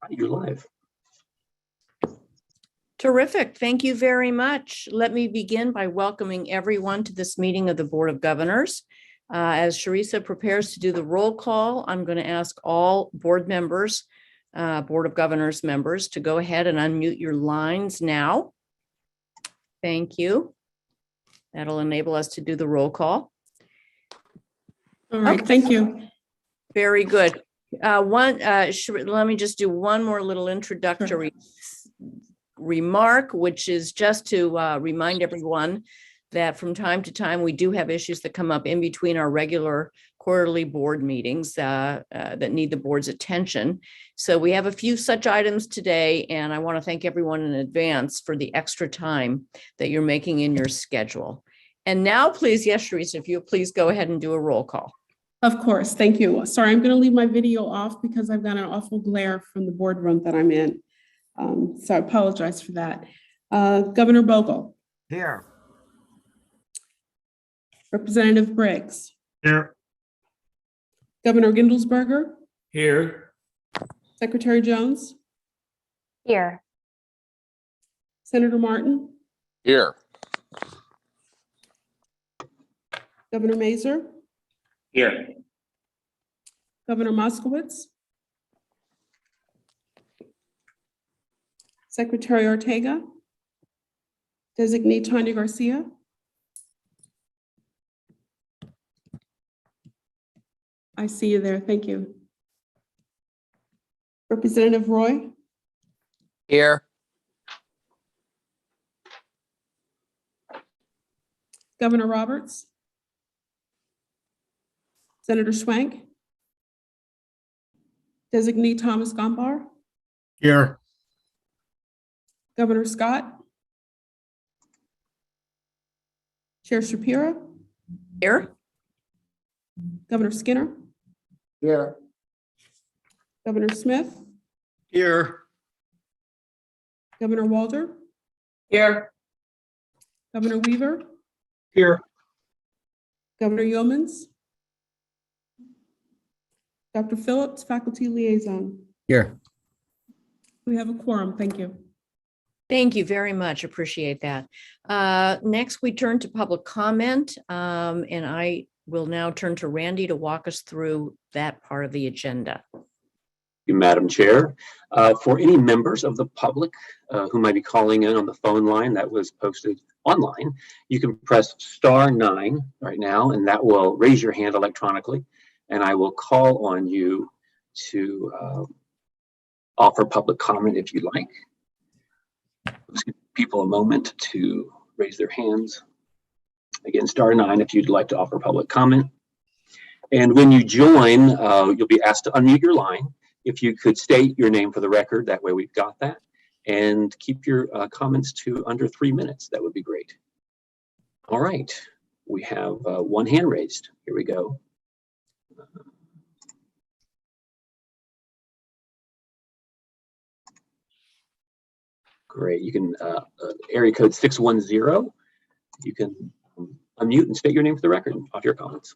You're live. Terrific. Thank you very much. Let me begin by welcoming everyone to this meeting of the Board of Governors. As Sharisa prepares to do the roll call, I'm going to ask all board members, Board of Governors members, to go ahead and unmute your lines now. Thank you. That'll enable us to do the roll call. All right, Okay. thank you. Very good. Let me just do one more little introductory remark, which is just to remind everyone that from time to time, we do have issues that come up in between our regular quarterly board meetings that need the board's attention. So we have a few such items today, and I want to thank everyone in advance for the extra time that you're making in your schedule. And now, please, yes, Sharisa, if you'll please go ahead and do a roll call. Of course, thank you. Sorry, I'm going to leave my video off because I've got an awful glare from the boardroom that I'm in. So I apologize for that. Governor Bogle. Here. Representative Briggs. Here. Governor Gindelsberger. Here. Secretary Jones. Here. Senator Martin. Here. Governor Mazur. Here. Governor Moskowitz. Secretary Ortega. Designee Tanya Garcia. I see you there. Thank you. Representative Roy. Here. Governor Roberts. Senator Schwank. Designee Thomas Gombar. Here. Governor Scott. Chair Shapiro. Here. Governor Skinner. Here. Governor Smith. Here. Governor Walter. Here. Governor Weaver. Here. Governor Yeomans. Dr. Phillips, faculty liaison. Here. We have a quorum. Thank you. Thank you very much. Appreciate that. Next, we turn to public comment, and I will now turn to Randy to walk us through that part of the agenda. Thank you, Madam Chair. For any members of the public who might be calling in on the phone line that was posted online, you can press *9 right now, and that will raise your hand electronically, and I will call on you to offer public comment if you'd like. Let's give people a moment to raise their hands. Again, *9 if you'd like to offer public comment. And when you join, you'll be asked to unmute your line. If you could state your name for the record, that way we've got that. And keep your comments to under 3 minutes. That would be great. All right, we have one hand raised. Here we go. Great, you can, area code 610. You can unmute and state your name for the record and offer your comments.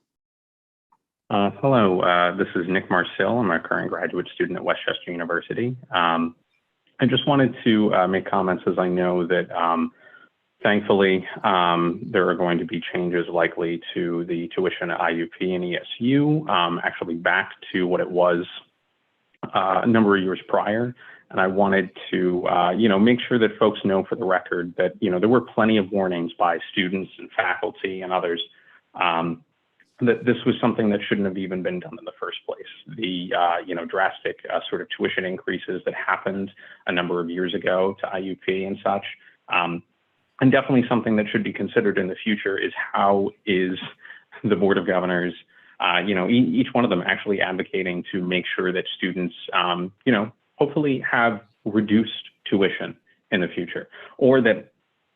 Hello, this is Nick Marcel. I'm a current graduate student at Westchester University. I just wanted to make comments, as I know that thankfully there are going to be changes likely to the tuition at IUP and ESU, actually back to what it was a number of years prior. And I wanted to, make sure that folks know for the record that, there were plenty of warnings by students and faculty and others that this was something that shouldn't have even been done in the first place. The, drastic sort of tuition increases that happened a number of years ago to IUP and such. And definitely something that should be considered in the future is how is the Board of Governors, each one of them actually advocating to make sure that students, hopefully have reduced tuition in the future, or that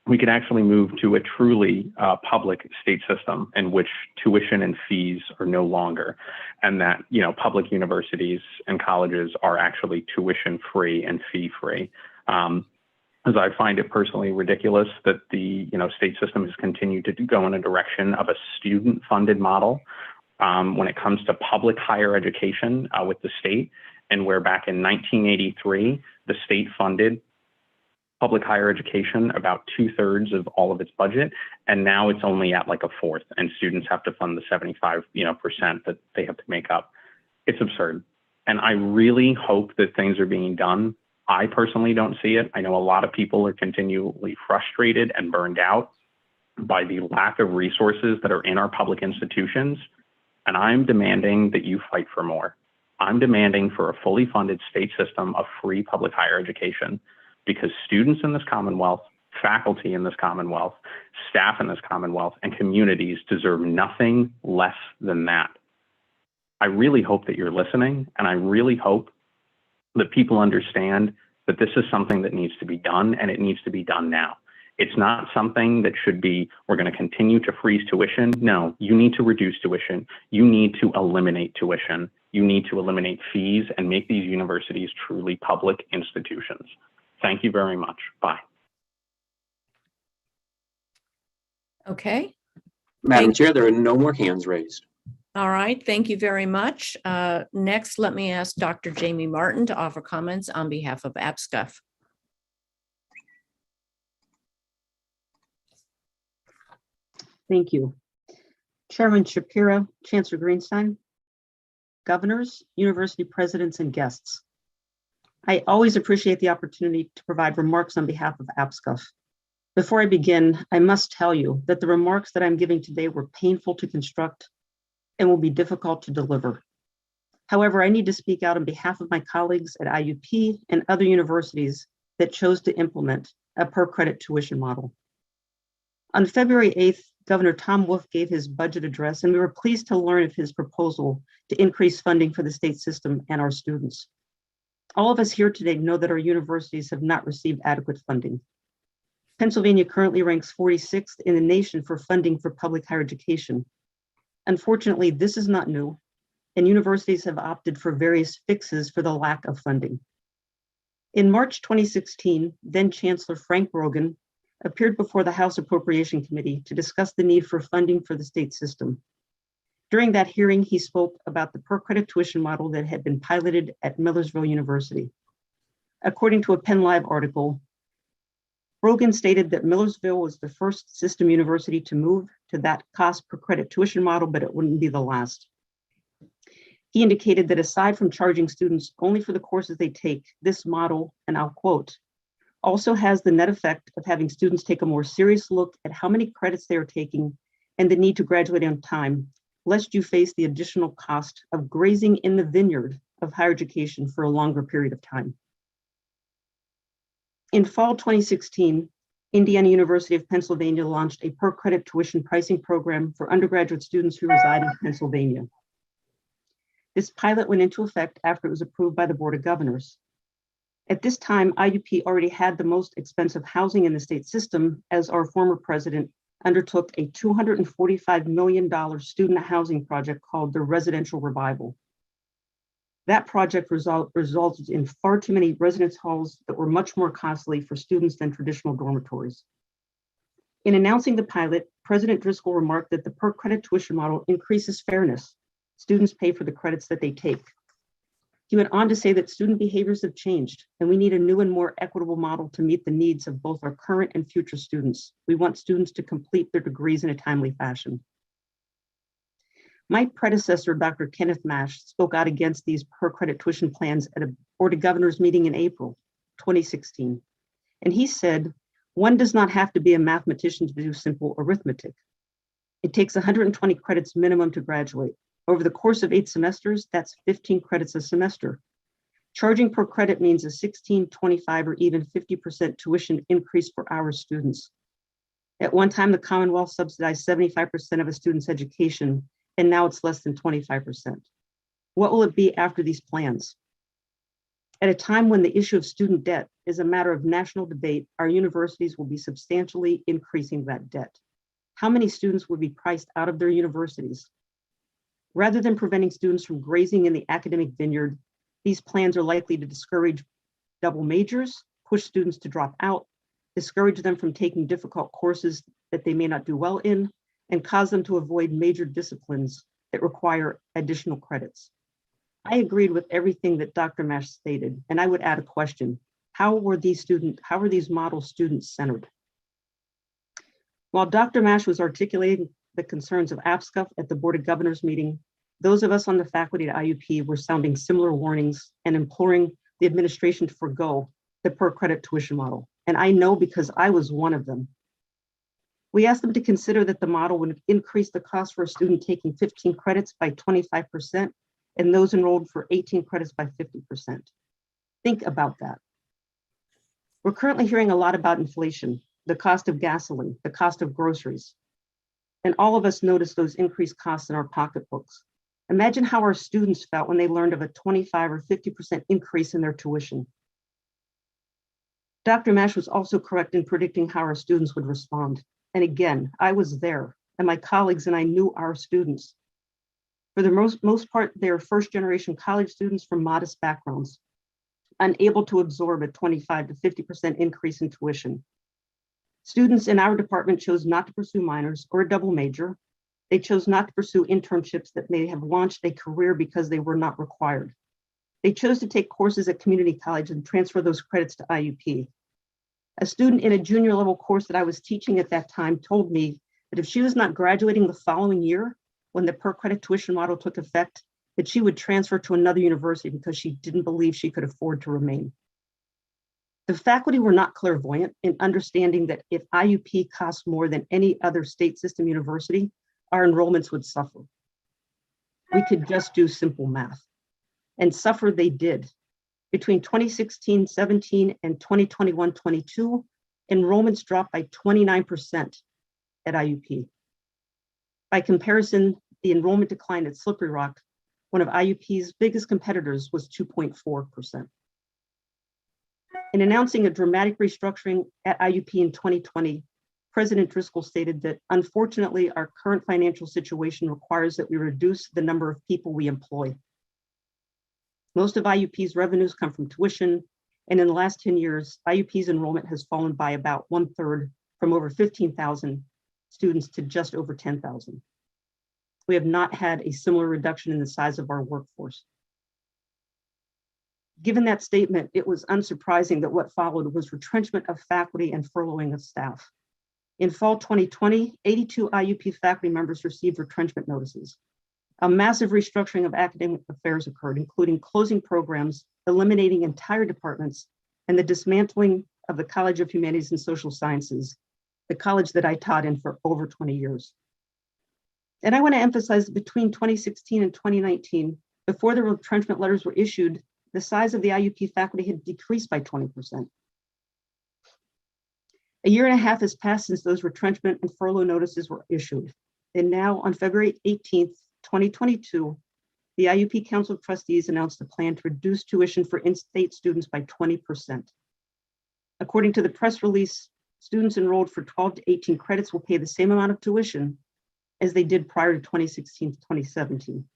we could actually move to a truly public state system in which tuition and fees are no longer, and that, public universities and colleges are actually tuition free and fee free. As I find it personally ridiculous that the, state system has continued to go in a direction of a student funded model when it comes to public higher education with the state. and where back in 1983, the state funded public higher education about 2/3 of all of its budget, and now it's only at like a fourth, and students have to fund the 75% that they have to make up. It's absurd. And I really hope that things are being done. I personally don't see it. I know a lot of people are continually frustrated and burned out by the lack of resources that are in our public institutions. And I'm demanding that you fight for more. I'm demanding for a fully funded state system of free public higher education, because students in this Commonwealth, faculty in this Commonwealth, staff in this Commonwealth, and communities deserve nothing less than that. I really hope that you're listening, and I really hope that people understand that this is something that needs to be done, and it needs to be done now. It's not something that should be, we're going to continue to freeze tuition. No, you need to reduce tuition. You need to eliminate tuition. You need to eliminate fees and make these universities truly public institutions. Thank you very much. Bye. Okay. Madam Thank- Chair, there are no more hands raised. All right. Thank you very much. Next, let me ask Dr. Jamie Martin to offer comments on behalf of APSCUF. Thank you. Chairman Shapiro, Chancellor Greenstein, governors, university presidents, and guests. I always appreciate the opportunity to provide remarks on behalf of APSCUF. Before I begin, I must tell you that the remarks that I'm giving today were painful to construct and will be difficult to deliver. However, I need to speak out on behalf of my colleagues at IUP and other universities that chose to implement a per-credit tuition model. On February 8th, Governor Tom Wolf gave his budget address, and we were pleased to learn of his proposal to increase funding for the state system and our students. All of us here today know that our universities have not received adequate funding. Pennsylvania currently ranks 46th in the nation for funding for public higher education. Unfortunately, this is not new, and universities have opted for various fixes for the lack of funding. In March 2016, then Chancellor Frank Brogan appeared before the House Appropriation Committee to discuss the need for funding for the state system. During that hearing, he spoke about the per-credit tuition model that had been piloted at Millersville University. According to a Penn Live article, Brogan stated that Millersville was the first system university to move to that cost per credit tuition model, but it wouldn't be the last. He indicated that aside from charging students only for the courses they take, this model, and I'll quote, also has the net effect of having students take a more serious look at how many credits they are taking and the need to graduate on time, lest you face the additional cost of grazing in the vineyard of higher education for a longer period of time. In fall 2016, Indiana University of Pennsylvania launched a per-credit tuition pricing program for undergraduate students who reside in Pennsylvania. This pilot went into effect after it was approved by the Board of Governors. At this time, IUP already had the most expensive housing in the state system, as our former president undertook a $245 million student housing project called the Residential Revival. That project resulted in far too many residence halls that were much more costly for students than traditional dormitories. In announcing the pilot, President Driscoll remarked that the per-credit tuition model increases fairness. Students pay for the credits that they take. He went on to say that student behaviors have changed, and we need a new and more equitable model to meet the needs of both our current and future students. We want students to complete their degrees in a timely fashion. My predecessor, Dr. Kenneth Mash, spoke out against these per-credit tuition plans at a Board of Governors meeting in April 2016. And he said, one does not have to be a mathematician to do simple arithmetic. It takes 120 credits minimum to graduate. Over the course of 8 semesters, that's 15 credits a semester. Charging per credit means a 16, 25, or even 50% tuition increase for our students. At one time, the Commonwealth subsidized 75% of a student's education, and now it's less than 25%. What will it be after these plans? At a time when the issue of student debt is a matter of national debate, our universities will be substantially increasing that debt. How many students will be priced out of their universities? Rather than preventing students from grazing in the academic vineyard, these plans are likely to discourage double majors, push students to drop out, discourage them from taking difficult courses that they may not do well in, and cause them to avoid major disciplines that require additional credits. I agreed with everything that Dr. Mash stated, and I would add a question. How were these models student-centered? While Dr. Mash was articulating the concerns of APSCUF at the Board of Governors meeting, those of us on the faculty at IUP were sounding similar warnings and imploring the administration to forgo the per credit tuition model. And I know because I was one of them. We asked them to consider that the model would increase the cost for a student taking 15 credits by 25% and those enrolled for 18 credits by 50%. Think about that. We're currently hearing a lot about inflation, the cost of gasoline, the cost of groceries. And all of us noticed those increased costs in our pocketbooks. Imagine how our students felt when they learned of a 25 or 50% increase in their tuition. Dr. Mash was also correct in predicting how our students would respond. And again, I was there, and my colleagues and I knew our students. For the most part, they are first-generation college students from modest backgrounds, unable to absorb a 25 to 50% increase in tuition. Students in our department chose not to pursue minors or a double major. They chose not to pursue internships that may have launched a career because they were not required. They chose to take courses at community college and transfer those credits to IUP. A student in a junior level course that I was teaching at that time told me that if she was not graduating the following year, when the per credit tuition model took effect, that she would transfer to another university because she didn't believe she could afford to remain. The faculty were not clairvoyant in understanding that if IUP costs more than any other state system university, our enrollments would suffer. We could just do simple math, and suffer they did. Between 2016-17 and 2021-22, enrollments dropped by 29% at IUP. By comparison, the enrollment decline at Slippery Rock, one of IUP's biggest competitors, was 2.4%. In announcing a dramatic restructuring at IUP in 2020, President Driscoll stated that, unfortunately, our current financial situation requires that we reduce the number of people we employ. Most of IUP's revenues come from tuition, and in the last 10 years, IUP's enrollment has fallen by about 1/3, from over 15,000 students to just over 10,000. We have not had a similar reduction in the size of our workforce. Given that statement, it was unsurprising that what followed was retrenchment of faculty and furloughing of staff. In fall 2020, 82 IUP faculty members received retrenchment notices. A massive restructuring of academic affairs occurred, including closing programs, eliminating entire departments, and the dismantling of the College of Humanities and Social Sciences, the college that I taught in for over 20 years. And I want to emphasize that between 2016 and 2019, before the retrenchment letters were issued, the size of the IUP faculty had decreased by 20%. A year and a half has passed since those retrenchment and furlough notices were issued. And now on February 18th, 2022, the IUP Council of Trustees announced a plan to reduce tuition for in-state students by 20%. According to the press release, students enrolled for 12 to 18 credits will pay the same amount of tuition as they did prior to 2016 to 2017.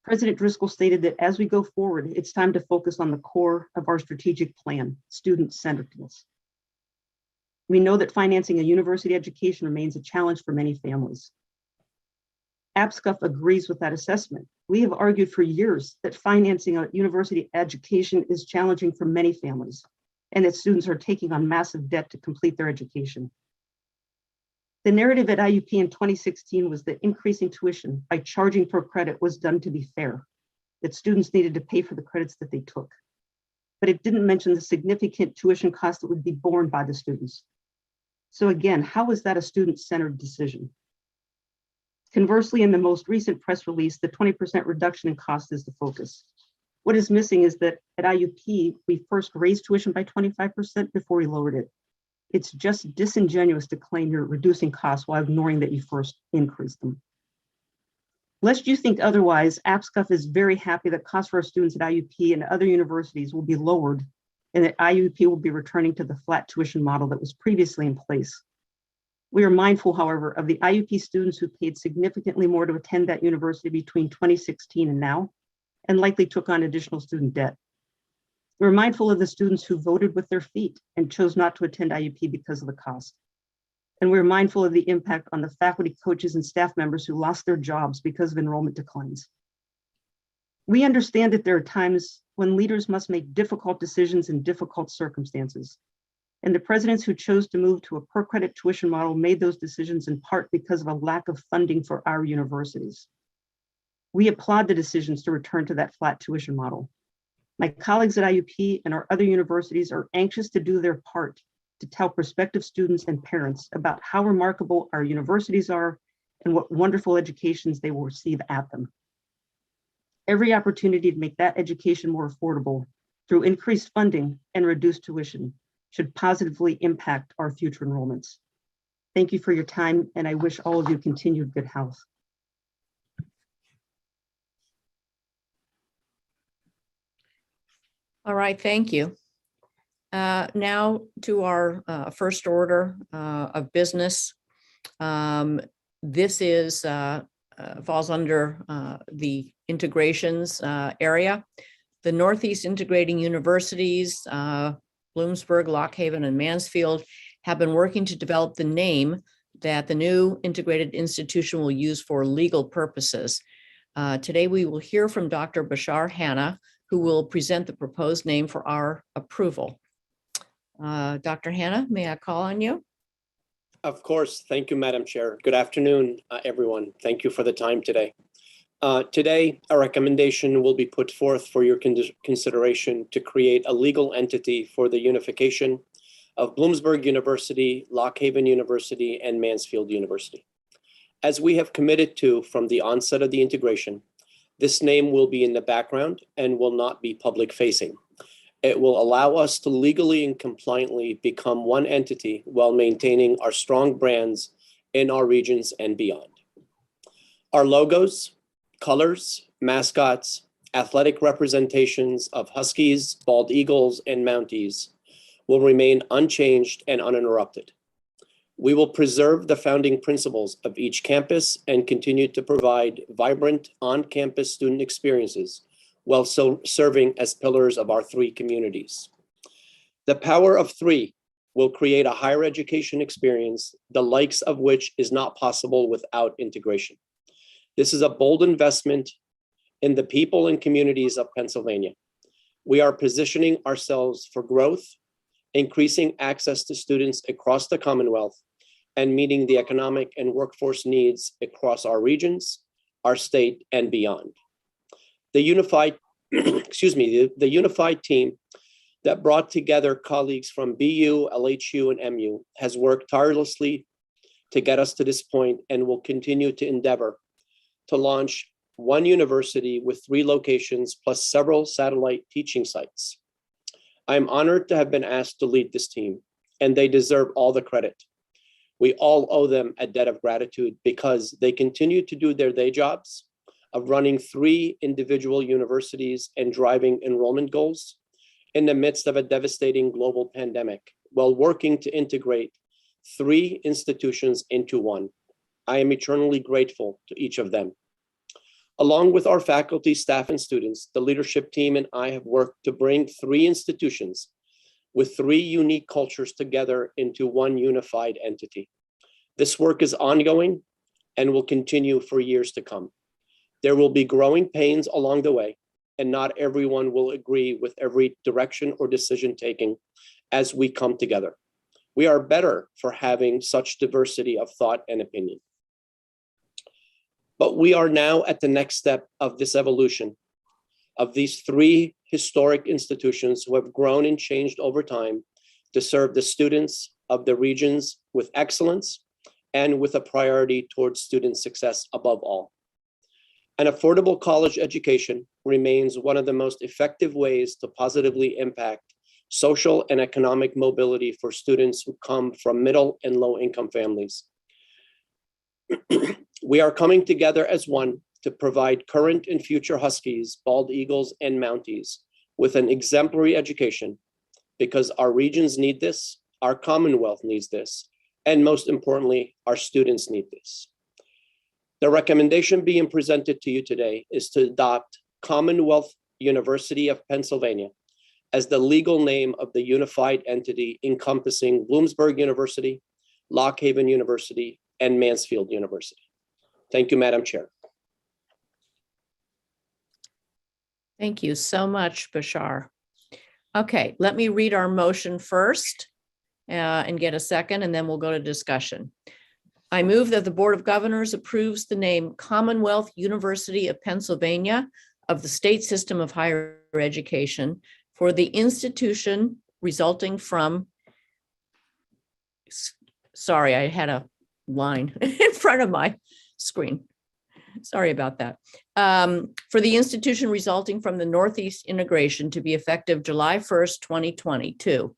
President Driscoll stated that as we go forward, it's time to focus on the core of our strategic plan, student-centeredness. We know that financing a university education remains a challenge for many families. APSCUF agrees with that assessment. We have argued for years that financing a university education is challenging for many families, and that students are taking on massive debt to complete their education. The narrative at IUP in 2016 was that increasing tuition by charging per credit was done to be fair, that students needed to pay for the credits that they took. But it didn't mention the significant tuition cost that would be borne by the students. So again, how is that a student-centered decision? Conversely, in the most recent press release, the 20% reduction in cost is the focus. What is missing is that at IUP, we first raised tuition by 25% before we lowered it. It's just disingenuous to claim you're reducing costs while ignoring that you first increased them. Lest you think otherwise, APSCUF is very happy that costs for our students at IUP and other universities will be lowered, and that IUP will be returning to the flat tuition model that was previously in place. We are mindful, however, of the IUP students who paid significantly more to attend that university between 2016 and now, and likely took on additional student debt. We're mindful of the students who voted with their feet and chose not to attend IUP because of the cost. And we're mindful of the impact on the faculty, coaches, and staff members who lost their jobs because of enrollment declines. We understand that there are times when leaders must make difficult decisions in difficult circumstances. And the presidents who chose to move to a per credit tuition model made those decisions in part because of a lack of funding for our universities. We applaud the decisions to return to that flat tuition model. My colleagues at IUP and our other universities are anxious to do their part to tell prospective students and parents about how remarkable our universities are and what wonderful educations they will receive at them. Every opportunity to make that education more affordable through increased funding and reduced tuition should positively impact our future enrollments. Thank you for your time, and I wish all of you continued good health. All right, thank you. Now to our first order of business. This is falls under the integrations area. The Northeast Integrating Universities, Bloomsburg, Lock Haven, and Mansfield have been working to develop the name that the new integrated institution will use for legal purposes. Today, we will hear from Dr. Bashar Hanna, who will present the proposed name for our approval. Dr. Hanna, may I call on you? Of course. Thank you, Madam Chair. Good afternoon, everyone. Thank you for the time today. Today, a recommendation will be put forth for your consideration to create a legal entity for the unification of Bloomsburg University, Lock Haven University, and Mansfield University. As we have committed to from the onset of the integration, this name will be in the background and will not be public facing. It will allow us to legally and compliantly become one entity while maintaining our strong brands in our regions and beyond. Our logos, colors, mascots, athletic representations of Huskies, Bald Eagles, and Mounties will remain unchanged and uninterrupted. We will preserve the founding principles of each campus and continue to provide vibrant on-campus student experiences while serving as pillars of our three communities. The power of three will create a higher education experience, the likes of which is not possible without integration. This is a bold investment in the people and communities of Pennsylvania. We are positioning ourselves for growth, increasing access to students across the Commonwealth, and meeting the economic and workforce needs across our regions, our state, and beyond. The unified, the unified team that brought together colleagues from BU, LHU, and MU has worked tirelessly to get us to this point and will continue to endeavor to launch one university with 3 locations plus several satellite teaching sites. I am honored to have been asked to lead this team, and they deserve all the credit. We all owe them a debt of gratitude because they continue to do their day jobs of running 3 individual universities and driving enrollment goals in the midst of a devastating global pandemic while working to integrate 3 institutions into one. I am eternally grateful to each of them. Along with our faculty, staff, and students, the leadership team and I have worked to bring 3 institutions with 3 unique cultures together into one unified entity. This work is ongoing and will continue for years to come. There will be growing pains along the way, and not everyone will agree with every direction or decision taking as we come together. We are better for having such diversity of thought and opinion. But we are now at the next step of this evolution of these 3 historic institutions who have grown and changed over time to serve the students of the regions with excellence and with a priority towards student success above all. An affordable college education remains one of the most effective ways to positively impact social and economic mobility for students who come from middle and low income families. We are coming together as one to provide current and future Huskies, Bald Eagles, and Mounties with an exemplary education because our regions need this, our Commonwealth needs this, and most importantly, our students need this. The recommendation being presented to you today is to adopt Commonwealth University of Pennsylvania as the legal name of the unified entity encompassing Bloomsburg University, Lock Haven University, and Mansfield University. Thank you, Madam Chair. Thank you so much, Bashar. Okay, let me read our motion first and get a second, and then we'll go to discussion. I move that the Board of Governors approves the name Commonwealth University of Pennsylvania of the State System of Higher Education for the institution resulting from, sorry, I had a line in front of my screen. Sorry about that. For the institution resulting from the Northeast integration to be effective July 1st, 2022.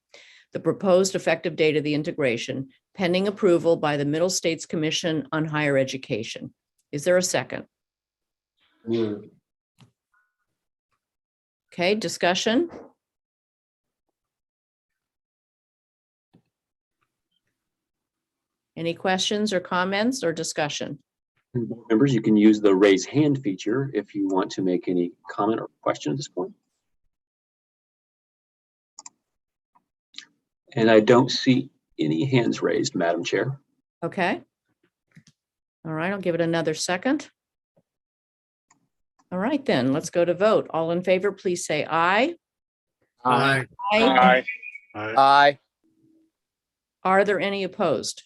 The proposed effective date of the integration, pending approval by the Middle States Commission on Higher Education. Is there a second? Okay, discussion. Any questions or comments or discussion? And board members, you can use the raise hand feature if you want to make any comment or question at this point. And I don't see any hands raised, Madam Chair. Okay. All right, I'll give it another second. All right, then let's go to vote. All in favor, please say aye. Aye. Aye. Aye. Are there any opposed?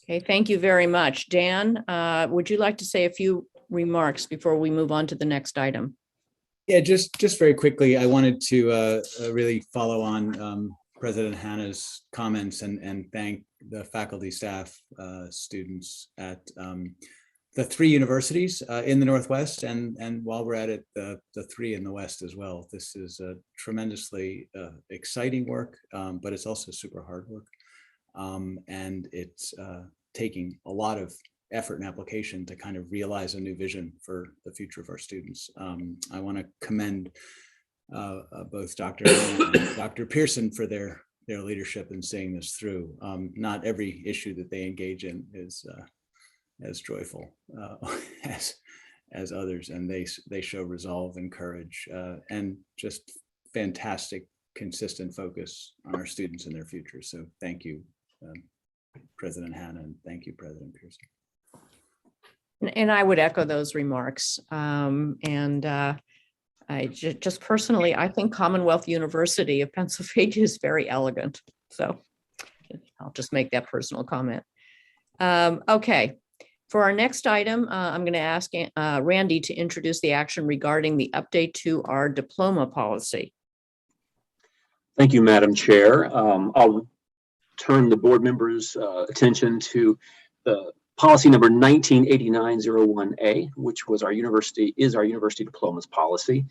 Okay, thank you very much. Dan, would you like to say a few remarks before we move on to the next item? Yeah, just very quickly, I wanted to really follow on President Hannah's comments and thank the faculty, staff, students at the 3 universities in the Northwest, and while we're at it, the 3 in the West as well. This is a tremendously exciting work, but it's also super hard work, and it's taking a lot of effort and application to kind of realize a new vision for the future of our students. I want to commend both Dr. Hannah and Dr. Pearson for their leadership in seeing this through. Not every issue that they engage in is as joyful as others, and they show resolve and courage and just fantastic, consistent focus on our students and their future. So thank you, President Hannah, and thank you, President Pearson. And I would echo those remarks. I just personally, I think Commonwealth University of Pennsylvania is very elegant. So I'll just make that personal comment. Okay. For our next item, I'm going to ask Randy to introduce the action regarding the update to our diploma policy. Thank you, Madam Chair. I'll turn the board members' attention to the policy number 1989-01A, which was our university diplomas policy.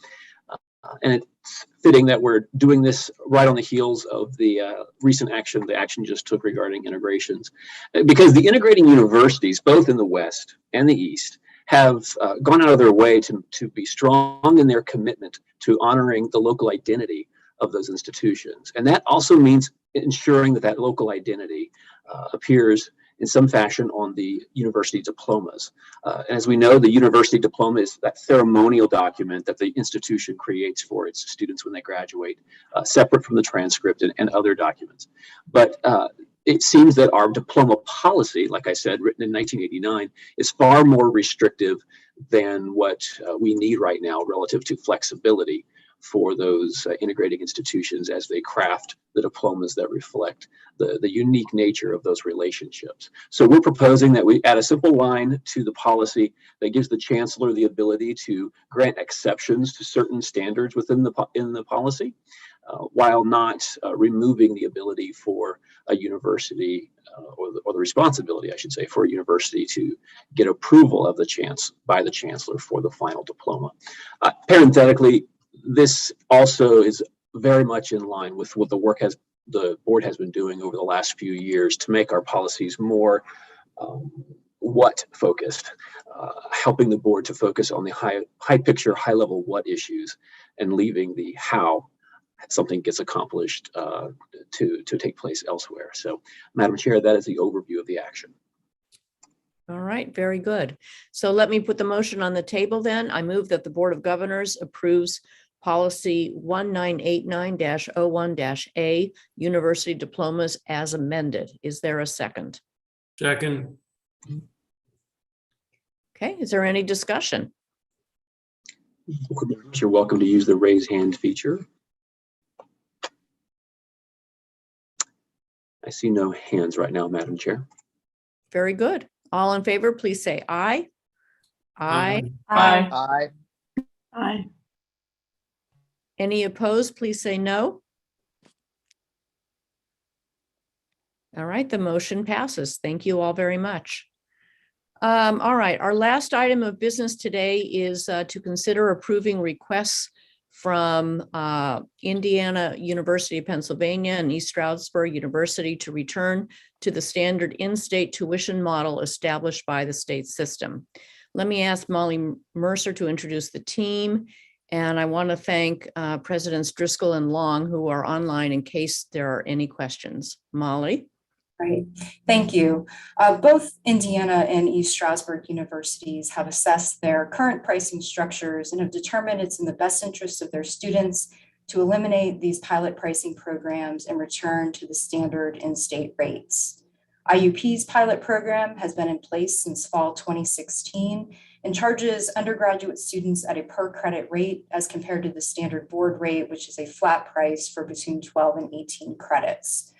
And it's fitting that we're doing this right on the heels of the recent action the action just took regarding integrations, because the integrating universities, both in the West and the East, have gone out of their way to be strong in their commitment to honoring the local identity of those institutions. And that also means ensuring that that local identity appears in some fashion on the university diplomas. And as we know, the university diploma is that ceremonial document that the institution creates for its students when they graduate, separate from the transcript and other documents. But it seems that our diploma policy, like I said, written in 1989, is far more restrictive than what we need right now relative to flexibility for those integrating institutions as they craft the diplomas that reflect the unique nature of those relationships. So we're proposing that we add a simple line to the policy that gives the chancellor the ability to grant exceptions to certain standards within the policy, while not removing the ability for a university or the responsibility, I should say, for a university to get approval of by the chancellor for the final diploma. Parenthetically, this also is very much in line with what the board has been doing over the last few years to make our policies more what focused, helping the board to focus on the high picture, high level what issues, and leaving the how something gets accomplished to take place elsewhere. So, Madam Chair, that is the overview of the action. All right, very good. So let me put the motion on the table then. I move that the Board of Governors approves policy 1989-01-A, university diplomas as amended. Is there a second? Second. Okay, is there any discussion? You're welcome to use the raise hand feature. I see no hands right now, Madam Chair. Very good. All in favor, please say aye. Aye. Aye. Aye. Aye. Any opposed, please say no. All right, the motion passes. Thank you all very much. All right, our last item of business today is to consider approving requests from Indiana University of Pennsylvania and East Stroudsburg University to return to the standard in-state tuition model established by the state system. Let me ask Molly Mercer to introduce the team. And I want to thank Presidents Driscoll and Long, who are online in case there are any questions. Molly? Great, thank you. Both Indiana and East Stroudsburg universities have assessed their current pricing structures and have determined it's in the best interest of their students to eliminate these pilot pricing programs and return to the standard in-state rates. IUP's pilot program has been in place since fall 2016 and charges undergraduate students at a per credit rate as compared to the standard board rate, which is a flat price for between 12 and 18 credits.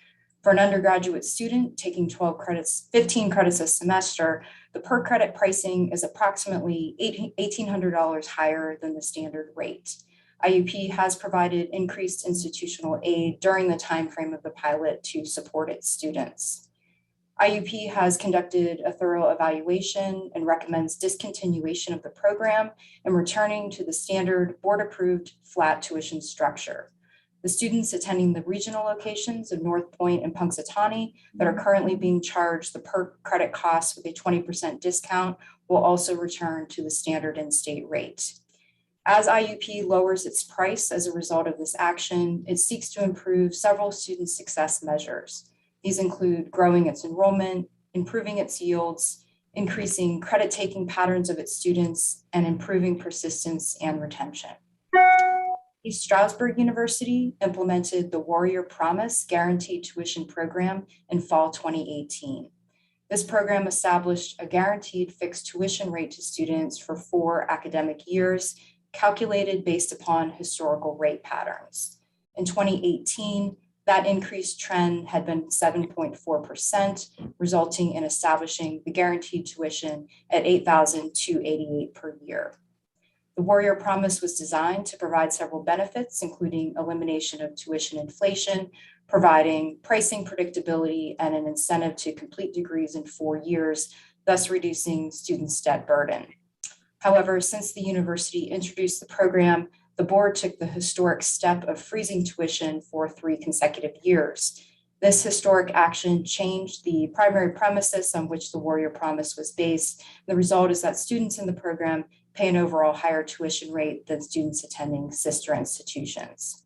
For an undergraduate student taking 15 credits a semester, the per credit pricing is approximately $1,800 higher than the standard rate. IUP has provided increased institutional aid during the timeframe of the pilot to support its students. IUP has conducted a thorough evaluation and recommends discontinuation of the program and returning to the standard board-approved flat tuition structure. The students attending the regional locations of North Point and Punxsutawney that are currently being charged the per credit cost with a 20% discount will also return to the standard in-state rate. As IUP lowers its price as a result of this action, it seeks to improve several student success measures. These include growing its enrollment, improving its yields, increasing credit taking patterns of its students, and improving persistence and retention. East Stroudsburg University implemented the Warrior Promise Guaranteed Tuition Program in fall 2018. This program established a guaranteed fixed tuition rate to students for 4 academic years, calculated based upon historical rate patterns. In 2018, that increased trend had been 7.4%, resulting in establishing the guaranteed tuition at $8,288 per year. The Warrior Promise was designed to provide several benefits, including elimination of tuition inflation, providing pricing predictability, and an incentive to complete degrees in 4 years, thus reducing students' debt burden. However, since the university introduced the program, the board took the historic step of freezing tuition for 3 consecutive years. This historic action changed the primary premises on which the Warrior Promise was based. The result is that students in the program pay an overall higher tuition rate than students attending sister institutions.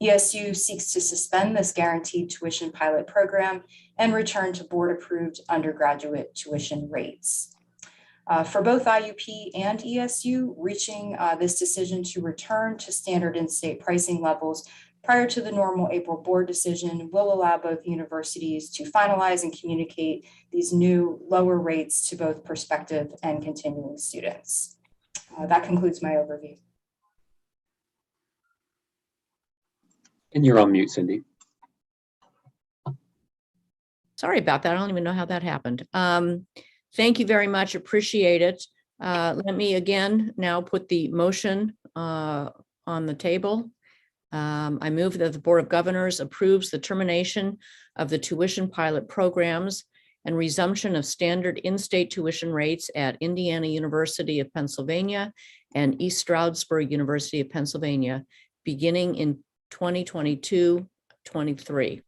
ESU seeks to suspend this guaranteed tuition pilot program and return to board-approved undergraduate tuition rates. For both IUP and ESU, reaching this decision to return to standard in-state pricing levels prior to the normal April board decision will allow both universities to finalize and communicate these new lower rates to both prospective and continuing students. That concludes my overview. And you're on mute, Cindy. Sorry about that. I don't even know how that happened. Thank you very much. Appreciate it. Let me again now put the motion on the table. I move that the Board of Governors approves the termination of the tuition pilot programs and resumption of standard in-state tuition rates at Indiana University of Pennsylvania and East Stroudsburg University of Pennsylvania, beginning in 2022-23.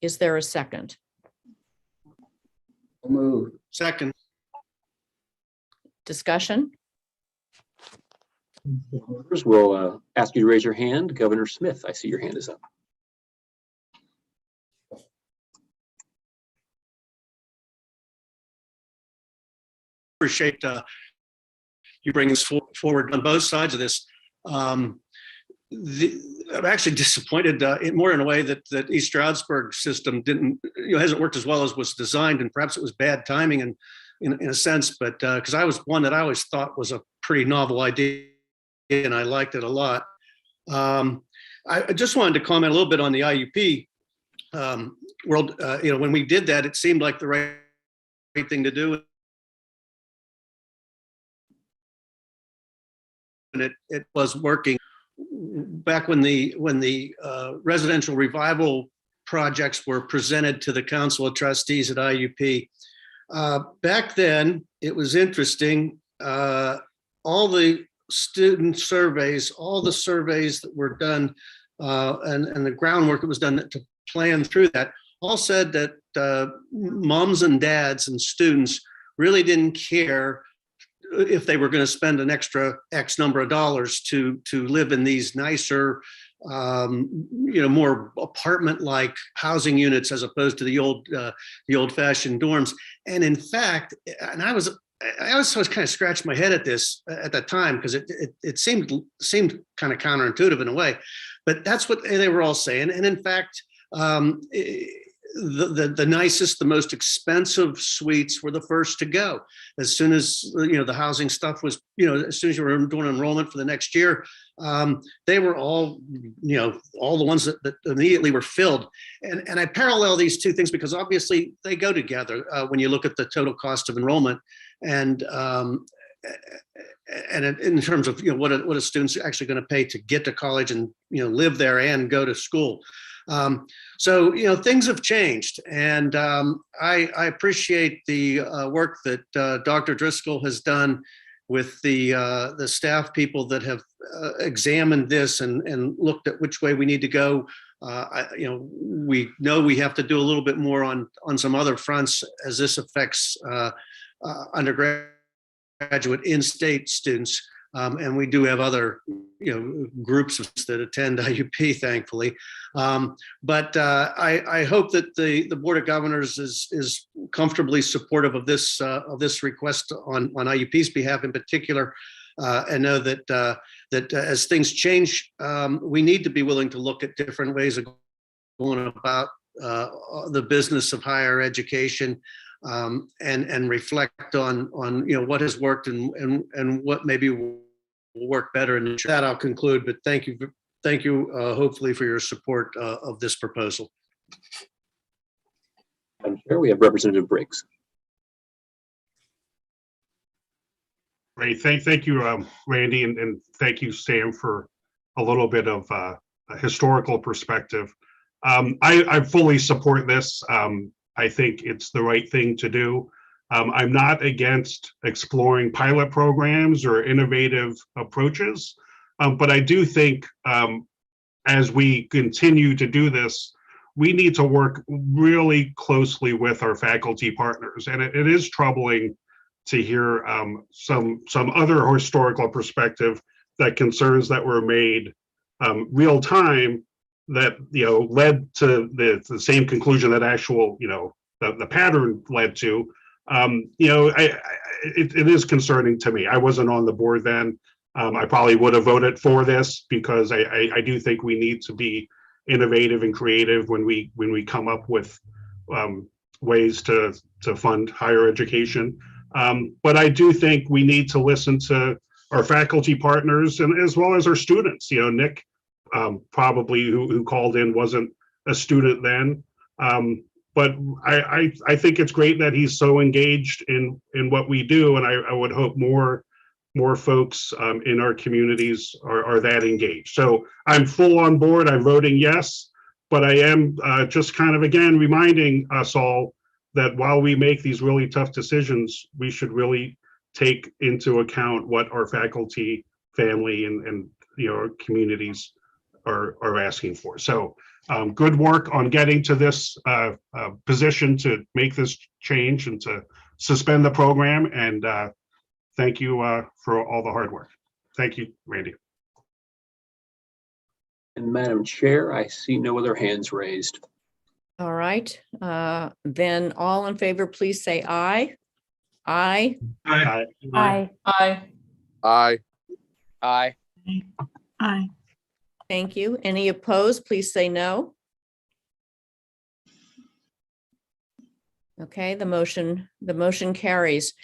Is there a second? Move. Second. Discussion? We'll ask you to raise your hand. Governor Smith, I see your hand is up. Appreciate you bringing this forward on both sides of this. I'm actually disappointed more in a way that East Stroudsburg system hasn't worked as well as was designed, and perhaps it was bad timing in a sense, but because I was one that I always thought was a pretty novel idea and I liked it a lot. I just wanted to comment a little bit on the IUP world. When we did that, it seemed like the right thing to do. And it was working. Back when the residential revival projects were presented to the Council of Trustees at IUP, back then it was interesting. All the student surveys, all the surveys that were done, and the groundwork that was done to plan through that, all said that moms and dads and students really didn't care if they were going to spend an extra X number of dollars to live in these nicer, more apartment-like housing units as opposed to the old-fashioned dorms. And in fact, and I was kind of scratched my head at this at that time, because it seemed kind of counterintuitive in a way, but that's what they were all saying. And in fact, the nicest, the most expensive suites were the first to go. As soon as the housing stuff was, as soon as you were doing enrollment for the next year, they were all the ones that immediately were filled. And I parallel these two things because obviously they go together when you look at the total cost of enrollment and in terms of what a student's actually going to pay to get to college and live there and go to school. So things have changed, and I appreciate the work that Dr. Driscoll has done with the staff people that have examined this and looked at which way we need to go. We know we have to do a little bit more on some other fronts as this affects undergraduate in-state students. And we do have other, groups that attend IUP, thankfully. But I hope that the Board of Governors is comfortably supportive of this request on IUP's behalf in particular, and know that as things change, we need to be willing to look at different ways of going about the business of higher education. And reflect on what has worked and what maybe will work better. And that I'll conclude. But thank you, hopefully, for your support of this proposal. Madam Chair, we have Representative Briggs. Great, thank you, Randy, and thank you, Sam, for a little bit of a historical perspective. I fully support this. I think it's the right thing to do. I'm not against exploring pilot programs or innovative approaches, but I do think as we continue to do this, we need to work really closely with our faculty partners. And it is troubling to hear some other historical perspective that concerns that were made real time that led to the same conclusion that actual the pattern led to. It is concerning to me. I wasn't on the board then. I probably would have voted for this because I do think we need to be innovative and creative when we come up with ways to fund higher education. But I do think we need to listen to our faculty partners and as well as our students. Nick probably who called in wasn't a student then, but I think it's great that he's so engaged in what we do, and I would hope more folks in our communities are that engaged. So I'm full on board. I'm voting yes, but I am just kind of again reminding us all that while we make these really tough decisions, we should really take into account what our faculty, family, and our communities are asking for. So good work on getting to this position to make this change and to suspend the program. And thank you for all the hard work. Thank you, Randy. And Madam Chair, I see no other hands raised. All right, then all in favor, please say aye. Aye. Aye. Aye. Aye. Aye. Aye. Aye. Thank you. Any opposed, please say no. Okay, the motion carries.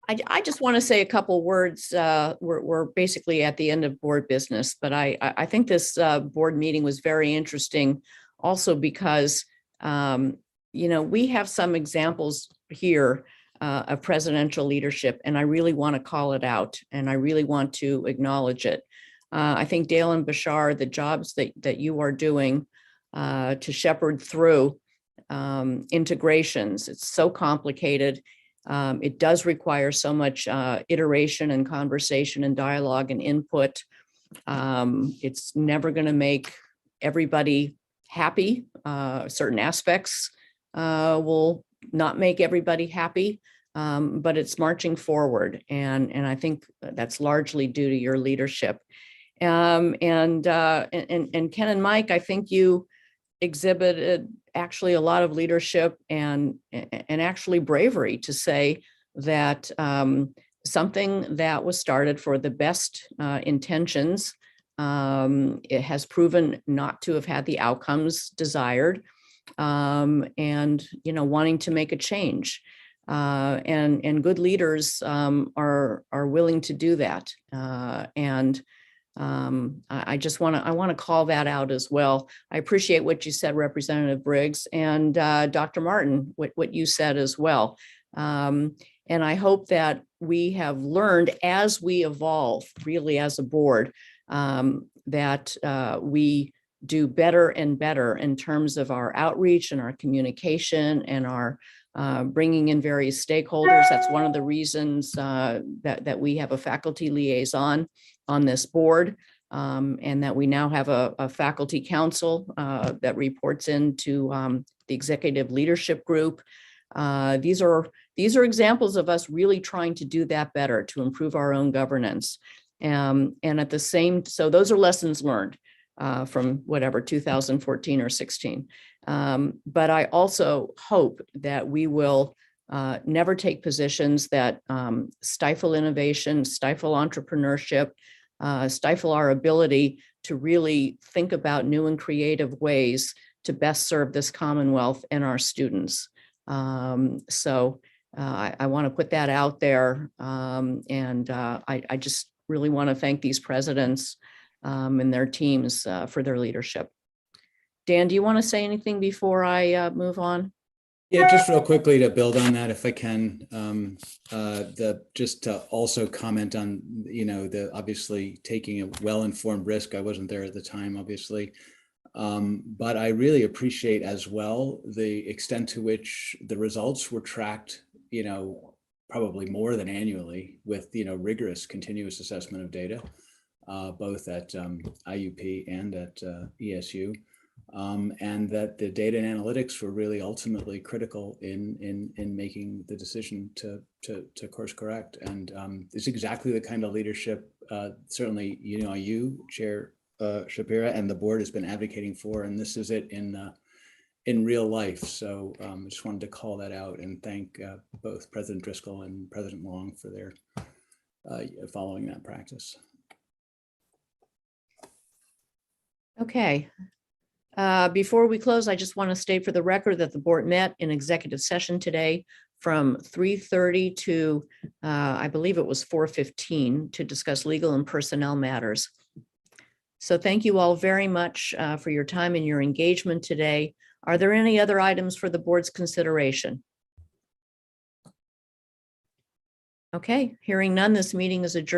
I just want to say a couple words. We're basically at the end of board business, but I think this board meeting was very interesting also because, we have some examples here of presidential leadership, and I really want to call it out and I really want to acknowledge it. I think Dale and Bashar, the jobs that you are doing to shepherd through integrations, it's so complicated. It does require so much iteration and conversation and dialogue and input. It's never going to make everybody happy. Certain aspects will not make everybody happy, but it's marching forward. And I think that's largely due to your leadership. And Ken and Mike, I think you exhibited actually a lot of leadership and actually bravery to say that something that was started for the best intentions, it has proven not to have had the outcomes desired, and wanting to make a change. And good leaders are willing to do that. I want to call that out as well. I appreciate what you said, Representative Briggs, and Dr. Martin, what you said as well. And I hope that we have learned as we evolve, really as a board, that we do better and better in terms of our outreach and our communication and our bringing in various stakeholders. That's one of the reasons that we have a faculty liaison on this board, and that we now have a faculty council that reports into the executive leadership group. These are examples of us really trying to do that better, to improve our own governance. And at the same, so those are lessons learned from whatever, 2014 or 16. But I also hope that we will never take positions that stifle innovation, stifle entrepreneurship, stifle our ability to really think about new and creative ways to best serve this Commonwealth and our students. So I want to put that out there. And I just really want to thank these presidents and their teams for their leadership. Dan, do you want to say anything before I move on? Yeah, just real quickly to build on that, if I can, just to also comment on, the obviously taking a well-informed risk. I wasn't there at the time, obviously, but I really appreciate as well the extent to which the results were tracked, probably more than annually with, rigorous continuous assessment of data, both at IUP and at ESU. And that the data and analytics were really ultimately critical in making the decision to course correct. And it's exactly the kind of leadership certainly you, Chair Shapira, and the board has been advocating for, and this is it in real life. So I just wanted to call that out and thank both President Driscoll and President Long for their following that practice. Okay. Before we close, I just want to state for the record that the board met in executive session today from 3:30 to, I believe it was 4:15, to discuss legal and personnel matters. So thank you all very much for your time and your engagement today. Are there any other items for the board's consideration? Okay, hearing none, this meeting is adjourned.